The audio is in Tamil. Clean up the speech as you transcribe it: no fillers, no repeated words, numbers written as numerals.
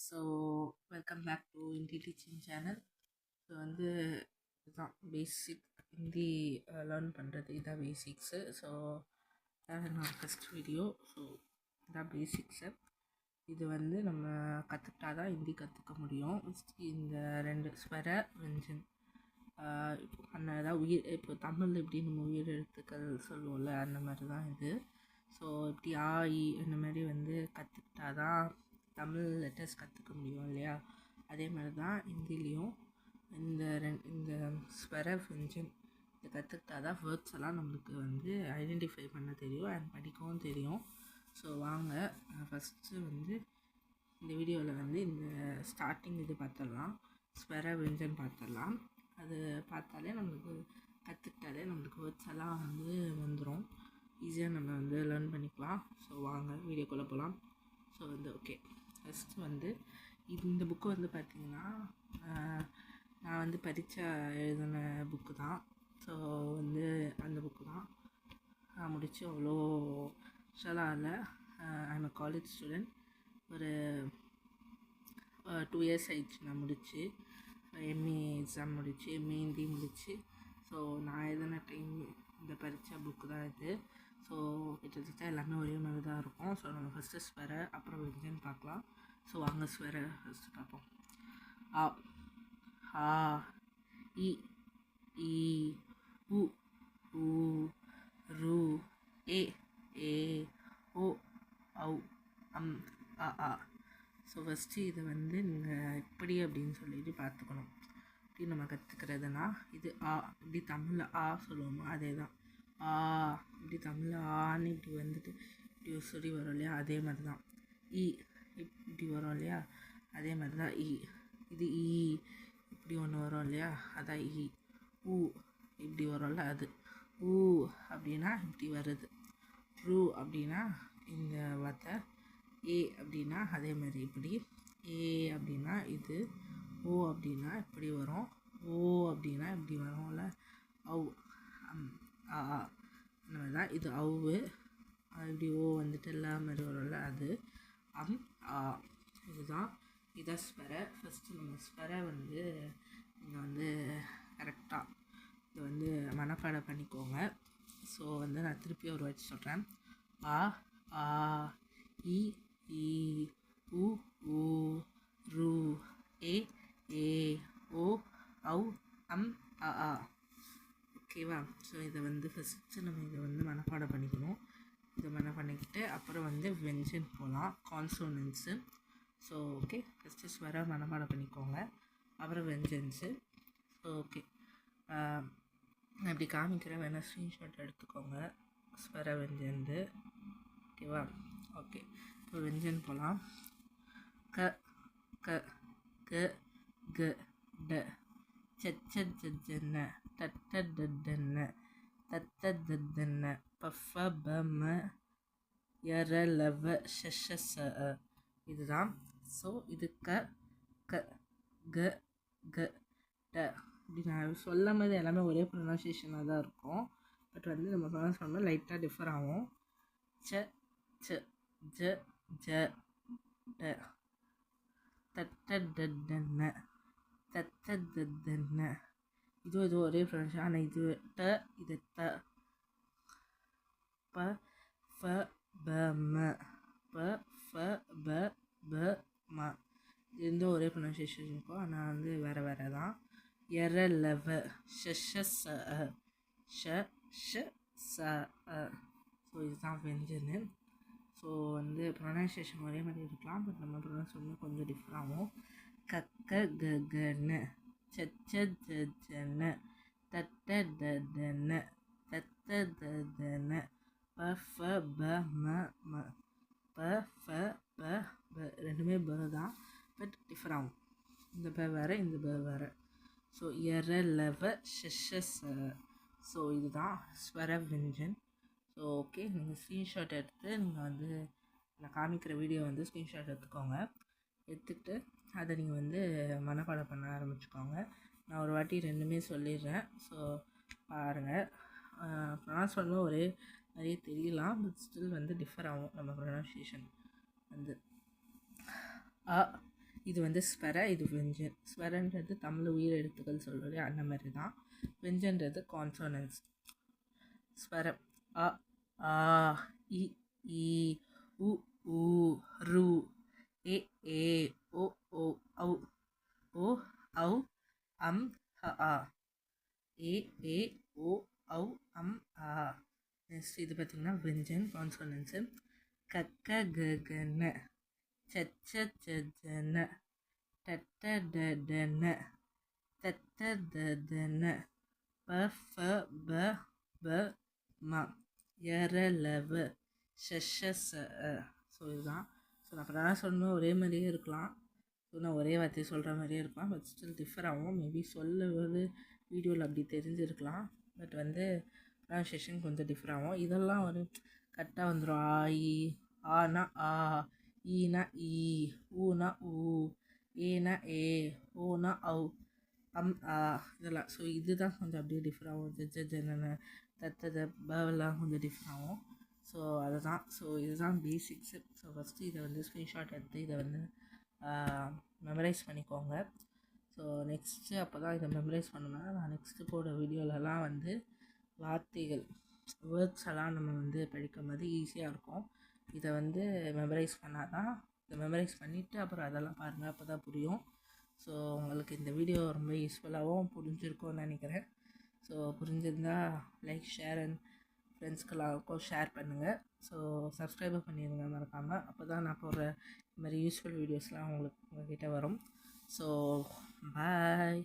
So welcome back to Hindi teaching channel. So வந்து இதுதான் பேசிக் ஹிந்தி லேர்ன் பண்ணுறது, இதுதான் பேசிக்ஸு. ஸோ என்னோட ஃபஸ்ட் வீடியோ. ஸோ இதுதான் பேசிக்ஸு. இது வந்து நம்ம கற்றுக்கிட்டா தான் ஹிந்தி கற்றுக்க முடியும். இந்த 2 ஸ்வர வெஞ்சன் இப்போ பண்ணதான் உயிர். இப்போ தமிழ் எப்படி நம்ம உயிர் எழுத்துக்கள் சொல்லுவோம்ல, அந்த மாதிரி தான் இது. ஸோ இப்படி ஆ இ அந்த மாதிரி வந்து கற்றுக்கிட்டா தான் தமிழ் லெட்டர்ஸ் கற்றுக்க முடியும் இல்லையா? அதே மாதிரி தான் ஹிந்திலையும் இந்த ஸ்வர வெஞ்சன் இதை கற்றுக்கிட்டா தான் வேர்ட்ஸ் எல்லாம் நம்மளுக்கு வந்து ஐடென்டிஃபை பண்ண தெரியும் அண்ட் படிக்கவும் தெரியும். ஸோ வாங்க ஃபஸ்ட்டு வந்து இந்த வீடியோவில் வந்து இந்த ஸ்டார்டிங் இது பார்த்துடலாம். ஸ்வர வெஞ்சன் பார்த்துடலாம். அது பார்த்தாலே நம்மளுக்கு கற்றுக்கிட்டாலே நம்மளுக்கு வேர்ட்ஸ் எல்லாம் வந்து வந்துடும். ஈஸியாக நம்ம வந்து லேர்ன் பண்ணிக்கலாம். ஸோ வாங்க வீடியோக்குள்ளே போகலாம். ஸோ வந்து ஓகே, ஃபஸ்ட்டு வந்து இந்த புக்கு வந்து பார்த்திங்கன்னா நான் வந்து பரீட்சை எழுதின புக்கு தான். ஸோ வந்து அந்த புக்கு தான் நான் முடித்து அவ்வளோ ஸ்பெஷலாக இல்லை. I'm college student. ஒரு 2 இயர்ஸ் ஆயிடுச்சு நான் முடித்து. எம்ஏ எக்ஸாம் முடித்து, எம்ஏ ஹிந்தி முடித்து. ஸோ நான் எழுதின டைம் இந்த பரீட்சை புக்கு தான் இது. ஸோ கிட்டத்தட்ட எல்லாமே ஒரே மாதிரி தான் இருக்கும். ஸோ நம்ம ஃபஸ்ட்டு ஸ்வர அப்புறம் வெஞ்சன் பார்க்கலாம். ஸோ வாங்க ஸ்வர ஃபஸ்ட்டு பார்ப்போம். ஆ, ஆ, இ, ஈ, உ, ஊ, ரு, ஏ, ஏ, ஓ, ஔ, அம், அ, ஆ. ஸோ ஃபஸ்ட்டு இதை வந்து நீங்கள் எப்படி அப்படின்னு சொல்லிட்டு பார்த்துக்கணும். இப்படி நம்ம கற்றுக்கிறதுனா இது ஆ, இப்படி தமிழில் ஆ சொல்லுவோமோ அதே தான். ஆ, இப்படி தமிழில் ஆன்னு இப்படி வந்துட்டு இப்படி ஒரு சொல்லி வரும் இல்லையா, அதே மாதிரி தான். இ இப்படி வரும் இல்லையா, அதே மாதிரி தான் இ. இது ஈ இப்படி ஒன்று வரும் இல்லையா, அதான் இ. ஊ இப்படி வரும்ல அது. ஊ அப்படின்னா இப்படி வருது. ரு அப்படின்னா இந்த வார்த்தை. ஏ அப்படின்னா அதே மாதிரி இப்படி. ஏ அப்படின்னா இது. ஓ அப்படின்னா இப்படி வரும். ஓ அப்படின்னா இப்படி வரும்ல. ஔ, அம், ஆ, அந்த மாதிரி தான் இது. ஔவு இப்படி ஓ வந்துட்டு எல்லா மாதிரி வரும்ல அது. அம், ஆ, இதுதான். இதான் ஸ்வர. ஃபஸ்ட்டு நம்ம ஸ்வர வந்து நீங்கள் வந்து கரெக்டாக இதை வந்து மனப்பாடம் பண்ணிக்கோங்க. ஸோ வந்து நான் திருப்பி ஒரு வாட்டி சொல்கிறேன். ஆ, ஆ, இ, ஈ, உ, ஊ, ரு, ஏ, ஏ, ஓ, ஔ, அம், அ, ஆ. ஓகேவா? ஸோ இதை வந்து ஃபஸ்ட்டு நம்ம இதை வந்து மனப்பாடம் பண்ணிக்கணும். இதை மனப்பாடம் பண்ணிக்கிட்டு அப்புறம் வந்து வெஞ்சன் போகலாம், கான்சோனன்ஸு. ஸோ ஓகே, ஃபஸ்ட்டு ஸ்வர மனப்பாடம் பண்ணிக்கோங்க, அப்புறம் வெஞ்சன்ஸு. ஸோ ஓகே, நான் இப்படி காமிக்கிறேன், வேணால் ஸ்க்ரீன்ஷாட் எடுத்துக்கோங்க ஸ்வர வெஞ்சன்து. ஓகேவா? ஓகே, இப்போ வெஞ்சன் போகலாம். க, க, க, க, ட, சச்சஜன்ன, தட்டதன்ன, தத்ததன்ன, பஃப பம, யரலவ ஷஷச. இதுதான். ஸோ இது க, க, க, க, ட. இப்படி நான் சொல்லும் போது எல்லாமே ஒரே ப்ரொனன்சியேஷனாக தான் இருக்கும். பட் வந்து நம்ம ப்ரொனன்ஸ் பண்ணும்போது லைட்டாக டிஃபர் ஆகும். ச, ச, ஜ, ஜ, ட, தட்டதன்ன, தத்ததன்ன. இது ஒரே ப்ரொனன்சியேஷன். ஆனால் இது ட, இது த. ப, ஃப, ப, ம, ப, ஃப, ப, ப, ம. இது ஒரே ப்ரொனன்சியேஷன் இருக்கும், ஆனால் வந்து வேறு வேறு தான். யரலவ ஷஷச, ஷ, ஷ, ச, அ. ஸோ இதுதான் வெஞ்சனு. ஸோ வந்து ப்ரொனன்சியேஷன் ஒரே மாதிரி இருக்கலாம், பட் நம்ம ப்ரொனன்சியேஷன் கொஞ்சம் டிஃப்ரெண்ட் ஆகும். கக்க ககன, சச்சஜன, தட்டதன, தத்ததன, பஃப பம, பஃப ப, ரெண்டுமே ப தான், பட் டிஃபர் ஆகும். இந்த ப வேறு, இந்த ப வேறு. ஸோ யரலவ ஷஷச. ஸோ இதுதான் ஸ்வர வெஞ்சன். ஸோ ஓகே, நீங்கள் ஸ்க்ரீன்ஷாட் எடுத்து நீங்கள் வந்து நான் காமிக்கிற வீடியோ வந்து ஸ்க்ரீன்ஷாட் எடுத்துக்கோங்க. எடுத்துக்கிட்டு அதை நீங்கள் வந்து மனப்பாடம் பண்ண ஆரம்பிச்சுக்கோங்க. நான் ஒரு வாட்டி ரெண்டுமே சொல்லிடுறேன். ஸோ பாருங்கள், ப்ரொனவுன்ஸ் பண்ணும்போது ஒரே நிறைய தெரியலாம், பட் ஸ்டில் வந்து டிஃபர் ஆகும் நம்ம ப்ரொனன்சியேஷன் வந்து. அ, இது வந்து ஸ்வர, இது வெஞ்சன். ஸ்வரன்றது தமிழ் உயிர் எழுத்துக்கள் சொல்கிறது அந்த மாதிரி தான். வெஞ்சன்றது கான்சோனன்ஸ். ஸ்வரம் அ ஆ இ ஈ உ ஊ ரு ஏ ஏ ஓ ஓ ஔ ஓ ஔ அம் ஹ ஆ ஏ ஏ ஓ ஔ அம் ஆ. நெக்ஸ்ட் இது பார்த்திங்கன்னா வெஞ்சன் கான்சோனன்ஸு. கக்க கன சச்ச ஜன டட்ட டன தத்த தன ப ஃப ப ப ம யரலவ ஷஷ ச. ஸோ இதுதான். ஸோ நான் அப்புறம் சொன்ன ஒரே மாதிரியே இருக்கலாம். ஸோ நான் ஒரே வார்த்தையை சொல்கிற மாதிரியே இருக்கலாம். பட் ஸ்டில் டிஃபர் ஆகும். மேபி சொல்லுவது வீடியோவில் அப்படி தெரிஞ்சிருக்கலாம். பட் வந்து ப்ரொனன்சியேஷன் கொஞ்சம் டிஃபர் ஆகும். இதெல்லாம் ஒரு கரெக்டாக வந்துடும். ஆ இ ஆனா ஆ, ஈனா ஈ, ஊனா ஊ, ஏனா ஏ, ஓனா ஔ, அம் ஆ இதெல்லாம். ஸோ இதுதான் கொஞ்சம் அப்படியே டிஃபர் ஆகும். ஜனன தத்தத பவெல்லாம் கொஞ்சம் டிஃபர் ஆகும். ஸோ அதுதான். ஸோ இதுதான் பேசிக்ஸு. ஸோ ஃபஸ்ட்டு இதை வந்து ஸ்க்ரீன்ஷாட் எடுத்து இதை வந்து மெமரைஸ் பண்ணிக்கோங்க. ஸோ நெக்ஸ்ட்டு அப்போ தான் இதை மெமரைஸ் பண்ணணும்னா நான் நெக்ஸ்ட்டு போட வீடியோலலாம் வந்து வார்த்தைகள் வேர்ட்ஸ் எல்லாம் நம்ம வந்து படிக்கும் போது ஈஸியாக இருக்கும். இதை வந்து மெமரைஸ் பண்ணால் தான், இதை மெமரைஸ் பண்ணிவிட்டு அப்புறம் அதெல்லாம் பாருங்கள், அப்போ தான் புரியும். ஸோ உங்களுக்கு இந்த வீடியோ ரொம்ப யூஸ்ஃபுல்லாகவும் புரிஞ்சிருக்கும்னு நினைக்கிறேன். ஸோ புரிஞ்சிருந்தால் லைக், ஷேர் அண்ட் ஃப்ரெண்ட்ஸ்க்கெல்லாம் ஷேர் பண்ணுங்கள். ஸோ சப்ஸ்கிரைபர் பண்ணிடுங்க மறக்காமல். அப்போ தான் நான் போடுற இந்த மாதிரி யூஸ்ஃபுல் வீடியோஸ்லாம் உங்கள்கிட்ட வரும். So bye.